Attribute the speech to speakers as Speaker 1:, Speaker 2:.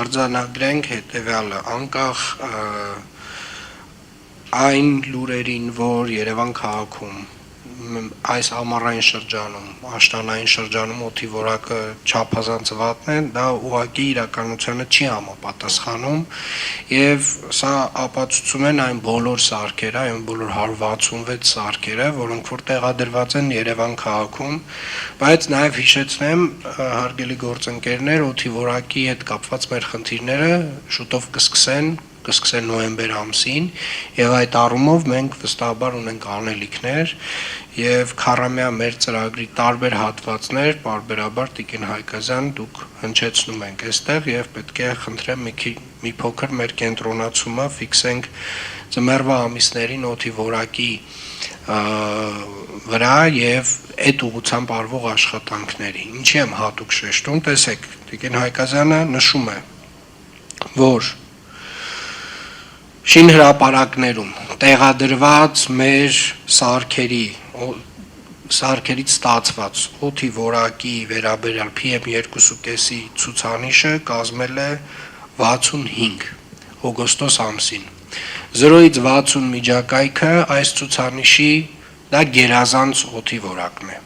Speaker 1: արձանագրենք հետևյալը, անկախ այն լուրերին, որ Երևան քաղաքում այս ամառային շրջանում, աշնանային շրջանում օդի որակը չափազանց վատն է, դա ուղղակի իրականությանը չի համապատասխանում եւ սա ապացուցում են այն բոլոր սարքերը, այն բոլոր 166 սարքերը, որոնք որ տեղադրված են Երևան քաղաքում, բայց նաեւ հիշեցնեմ, հարգելի գործընկերներ, օդի որակի հետ կապված մեր խնդիրները շուտով կսկսեն նոյեմբեր ամսին եւ այդ առումով մենք վստահաբար ունենք անելիքներ եւ քառամյա մեր ծրագրի տարբեր հատվածներ պարբերաբար Տիկին Հայկազյան դուք հնչեցնում ենք այստեղ եւ պետք է խնդրեմ մի փոքր մեր կենտրոնացումը ֆիքսենք ձմեռվա ամիսներին օդի որակի վրա եւ այդ ուղղությամբ արվող աշխատանքների ինչի եմ հատուկ շեշտում տեսեք Տիկին Հայկազյանը նշում է որ շինհրապարակներում տեղադրված մեր սարքերից ստացված օդի որակի վերաբերյալ PM2.5-ի ցուցանիշը կազմել է 65 օգոստոս ամսին 0-ից 60 միջակայքը այս ցուցանիշի դա գերազանց օդի որակն է